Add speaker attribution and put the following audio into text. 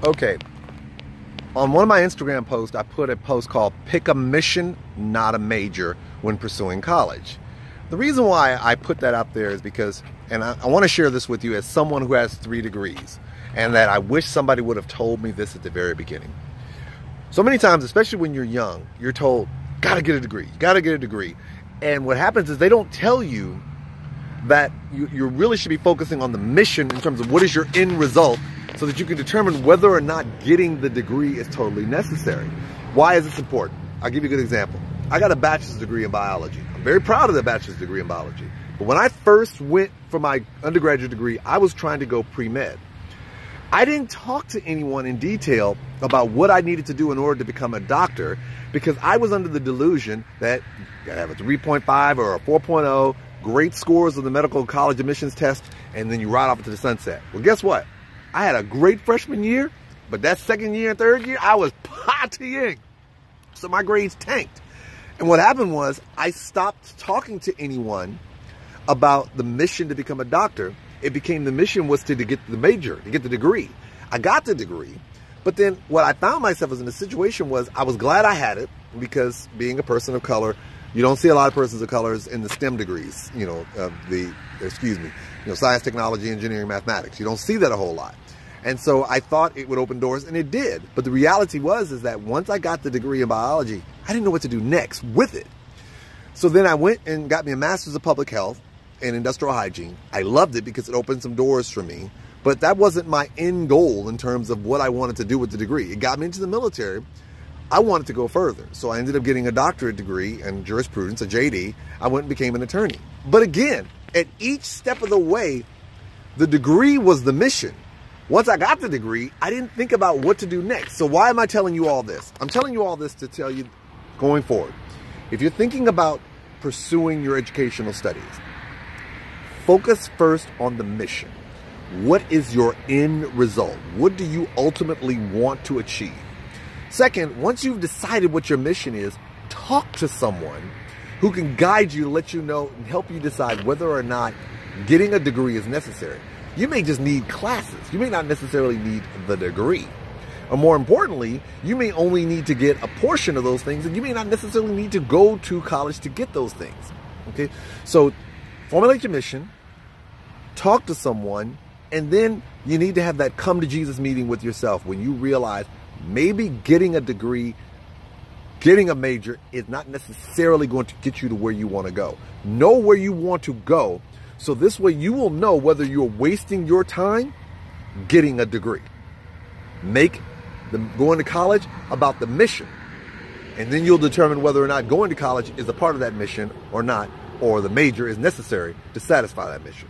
Speaker 1: Okay, on one of my Instagram posts, I put a post called "Pick a Mission, Not a Major When Pursuing College." The reason why I put that out there is because, and I want to share this with you as someone who has 3 degrees, and that I wish somebody would have told me this at the very beginning. So many times, especially when you're young, you're told, gotta get a degree, you gotta get a degree. And what happens is they don't tell you that you really should be focusing on the mission in terms of what is your end result, so that you can determine whether or not getting the degree is totally necessary. Why is this important? I'll give you a good example. I got a bachelor's degree in biology. I'm very proud of the bachelor's degree in biology. But when I first went for my undergraduate degree, I was trying to go pre-med. I didn't talk to anyone in detail about what I needed to do in order to become a doctor, because I was under the delusion that you gotta have a 3.5 or a 4.0, great scores on the medical college admissions test, and then you ride off into the sunset. Well, guess what? I had a great freshman year, but that second year and third year, I was partying. So my grades tanked. And what happened was I stopped talking to anyone about the mission to become a doctor. It became the mission was to get the major, to get the degree. I got the degree, but then what I found myself was in a situation was I was glad I had it, because being a person of color, you don't see a lot of persons of colors in the STEM degrees, science, technology, engineering, mathematics. You don't see that a whole lot. And so I thought it would open doors, and it did. But the reality is that once I got the degree in biology, I didn't know what to do next with it. So then I went and got me a master's of public health and industrial hygiene. I loved it because it opened some doors for me, but that wasn't my end goal in terms of what I wanted to do with the degree. It got me into the military. I wanted to go further. So I ended up getting a doctorate degree in jurisprudence, a JD. I went and became an attorney. But again, at each step of the way, the degree was the mission. Once I got the degree, I didn't think about what to do next. So why am I telling you all this? I'm telling you all this to tell you going forward, if you're thinking about pursuing your educational studies, focus first on the mission. What is your end result? What do you ultimately want to achieve? Second, once you've decided what your mission is, talk to someone who can guide you, let you know, and help you decide whether or not getting a degree is necessary. You may just need classes. You may not necessarily need the degree. Or more importantly, you may only need to get a portion of those things, and you may not necessarily need to go to college to get those things. Okay? So formulate your mission, talk to someone, and then you need to have that come to Jesus meeting with yourself when you realize maybe getting a degree, getting a major is not necessarily going to get you to where you want to go. Know where you want to go, so this way you will know whether you're wasting your time getting a degree. Make going to college about the mission, and then you'll determine whether or not going to college is a part of that mission or not, or the major is necessary to satisfy that mission.